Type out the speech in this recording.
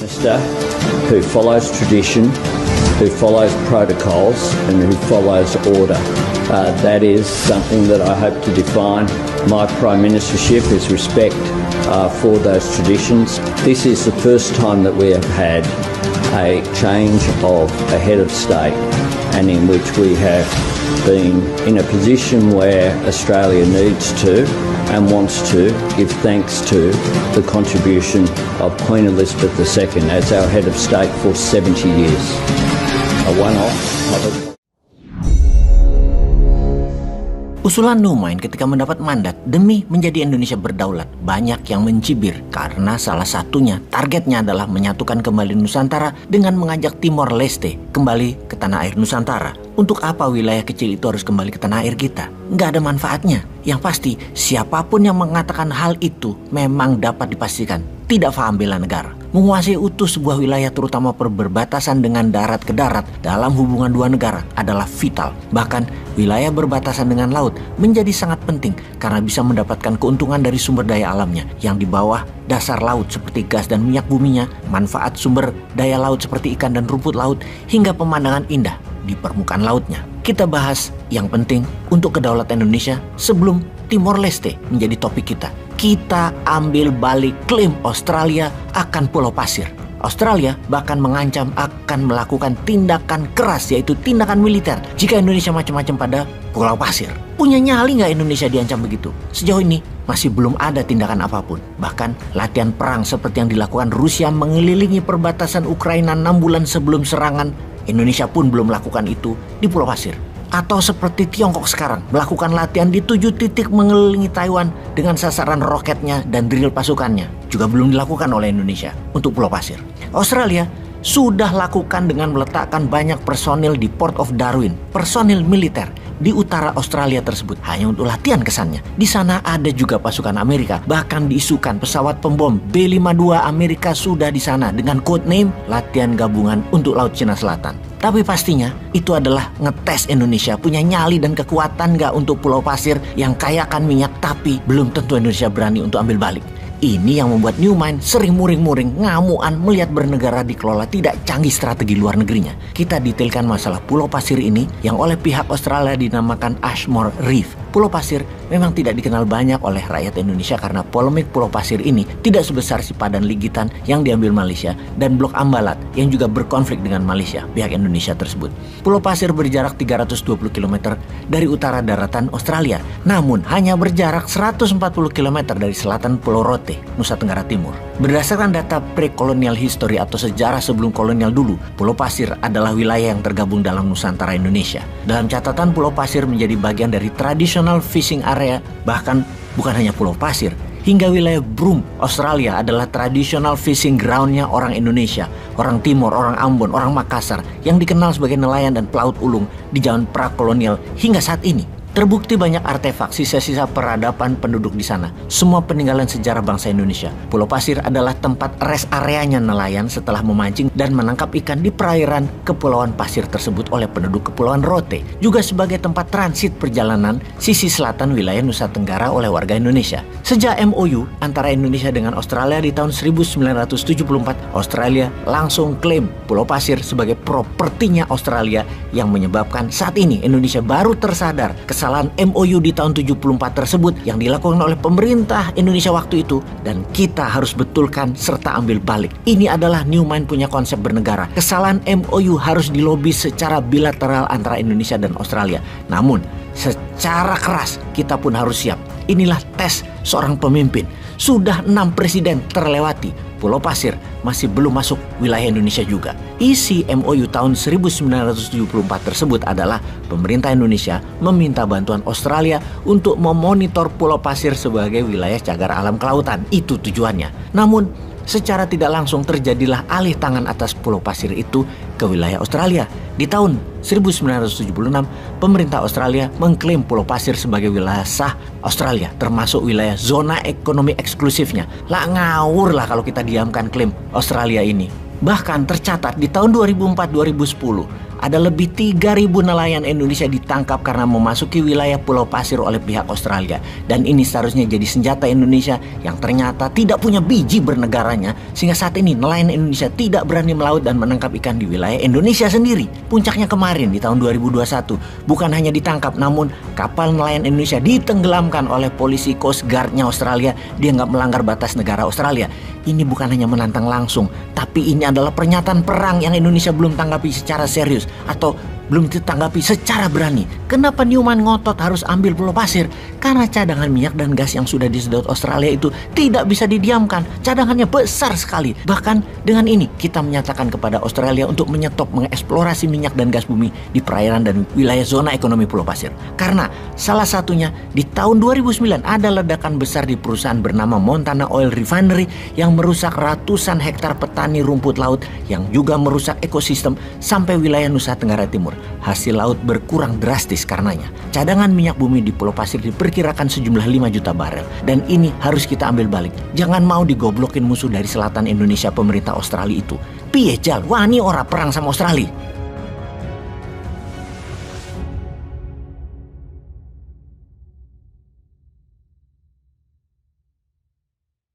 Minister who follows tradition, who follows protocols and who follows order. That is something that I hope to define my Prime Ministership is respect for those traditions. This is the first time that we have had a change of a head of state and in which we have been in a position where Australia needs to and wants to give thanks to the contribution of Queen Elizabeth II as our head of state for 70 years. A one-off. Usulan Numain ketika mendapat mandat demi menjadi Indonesia berdaulat banyak yang mencibir karena salah satunya targetnya adalah menyatukan kembali Nusantara dengan mengajak Timor Leste kembali ke tanah air Nusantara. Untuk apa wilayah kecil itu harus kembali ke tanah air kita? Nggak ada manfaatnya. Yang pasti siapapun yang mengatakan hal itu memang dapat dipastikan tidak paham bela negara. Menguasai utuh sebuah wilayah terutama berbatasan dengan darat ke darat dalam hubungan dua negara adalah vital. Bahkan wilayah berbatasan dengan laut menjadi sangat penting karena bisa mendapatkan keuntungan dari sumber daya alamnya yang di bawah dasar laut seperti gas dan minyak buminya, manfaat sumber daya laut seperti ikan dan rumput laut, hingga pemandangan indah di permukaan lautnya. Kita bahas yang penting untuk kedaulatan Indonesia sebelum Timor Leste menjadi topik kita. Kita ambil balik klaim Australia akan Pulau Pasir. Australia bahkan mengancam akan melakukan tindakan keras, yaitu tindakan militer jika Indonesia macam-macam pada Pulau Pasir. Punya nyali nggak Indonesia diancam begitu? Sejauh ini masih belum ada tindakan apapun. Bahkan latihan perang seperti yang dilakukan Rusia mengelilingi perbatasan Ukraina 6 bulan sebelum serangan, Indonesia pun belum melakukan itu di Pulau Pasir. Atau seperti Tiongkok sekarang melakukan latihan di 7 titik mengelilingi Taiwan dengan sasaran roketnya dan drill pasukannya, juga belum dilakukan oleh Indonesia untuk Pulau Pasir. Australia sudah lakukan dengan meletakkan banyak personil di Port of Darwin, personil militer di utara Australia tersebut hanya untuk latihan kesannya. Di sana ada juga pasukan Amerika, bahkan diisukan pesawat pembom B-52 Amerika sudah di sana dengan code name latihan gabungan untuk Laut Cina Selatan. Tapi pastinya itu adalah ngetes Indonesia punya nyali dan kekuatan nggak untuk Pulau Pasir yang kaya akan minyak, tapi belum tentu Indonesia berani untuk ambil balik. Ini yang membuat Numain sering muring-muring, ngamuan melihat bernegara dikelola tidak canggih strategi luar negerinya. Kita detailkan masalah Pulau Pasir ini yang oleh pihak Australia dinamakan Ashmore Reef. Pulau Pasir memang tidak dikenal banyak oleh rakyat Indonesia karena polemik Pulau Pasir ini tidak sebesar Sipadan Ligitan yang diambil Malaysia dan Blok Ambalat yang juga berkonflik dengan Malaysia, pihak Indonesia tersebut. Pulau Pasir berjarak 320 km dari utara daratan Australia, namun hanya berjarak 140 km dari selatan Pulau Rote, Nusa Tenggara Timur. Berdasarkan data pre-colonial history atau sejarah sebelum kolonial dulu, Pulau Pasir adalah wilayah yang tergabung dalam Nusantara Indonesia. Dalam catatan, Pulau Pasir menjadi bagian dari traditional fishing area, bahkan bukan hanya Pulau Pasir, hingga wilayah Broome, Australia adalah traditional fishing groundnya orang Indonesia, orang Timur, orang Ambon, orang Makassar yang dikenal sebagai nelayan dan pelaut ulung di zaman prakolonial hingga saat ini. Terbukti banyak artefak sisa-sisa peradaban penduduk di sana. Semua peninggalan sejarah bangsa Indonesia. Pulau Pasir adalah tempat rest areanya nelayan setelah memancing dan menangkap ikan di perairan Kepulauan Pasir tersebut oleh penduduk Kepulauan Rote. Juga sebagai tempat transit perjalanan sisi selatan wilayah Nusa Tenggara oleh warga Indonesia. Sejak MOU antara Indonesia dengan Australia di tahun 1974, Australia langsung klaim Pulau Pasir sebagai propertinya Australia yang menyebabkan saat ini Indonesia baru tersadar kesalahan MOU di tahun 74 tersebut yang dilakukan oleh pemerintah Indonesia waktu itu, dan kita harus betulkan serta ambil balik. Ini adalah Numain punya konsep bernegara. Kesalahan MOU harus dilobi secara bilateral antara Indonesia dan Australia. Namun secara keras kita pun harus siap. Inilah tes seorang pemimpin. Sudah 6 presiden terlewati, Pulau Pasir masih belum masuk wilayah Indonesia juga. Isi MOU tahun 1974 tersebut adalah pemerintah Indonesia meminta bantuan Australia untuk memonitor Pulau Pasir sebagai wilayah cagar alam kelautan. Itu tujuannya. Namun secara tidak langsung terjadilah alih tangan atas Pulau Pasir itu ke wilayah Australia. Di tahun 1976, pemerintah Australia mengklaim Pulau Pasir sebagai wilayah sah Australia, termasuk wilayah zona ekonomi eksklusifnya. Lah ngawur lah kalau kita diamkan klaim Australia ini. Bahkan tercatat di tahun 2004-2010, ada lebih 3.000 nelayan Indonesia ditangkap karena memasuki wilayah Pulau Pasir oleh pihak Australia. Dan ini seharusnya jadi senjata Indonesia yang ternyata tidak punya biji bernegaranya, sehingga saat ini nelayan Indonesia tidak berani melaut dan menangkap ikan di wilayah Indonesia sendiri. Puncaknya kemarin di tahun 2021, bukan hanya ditangkap, namun kapal nelayan Indonesia ditenggelamkan oleh polisi Coast Guard-nya Australia. Dia nggak melanggar batas negara Australia. Ini bukan hanya menantang langsung, tapi ini adalah pernyataan perang yang Indonesia belum tanggapi secara serius atau belum ditanggapi secara berani. Kenapa Newman ngotot harus ambil Pulau Pasir? Karena cadangan minyak dan gas yang sudah disedot Australia itu tidak bisa didiamkan. Cadangannya besar sekali. Bahkan dengan ini kita menyatakan kepada Australia untuk menyetop mengeksplorasi minyak dan gas bumi di perairan dan wilayah zona ekonomi Pulau Pasir. Karena salah satunya di tahun 2009 ada ledakan besar di perusahaan bernama Montana Oil Refinery yang merusak ratusan hektar petani rumput laut yang juga merusak ekosistem sampai wilayah Nusa Tenggara Timur. Hasil laut berkurang drastis karenanya. Cadangan minyak bumi di Pulau Pasir diperkirakan sejumlah 5 juta barel. Dan ini harus kita ambil balik. Jangan mau digoblokin musuh dari selatan Indonesia pemerintah Australia itu. Piye jal, wani ora perang sama Australia.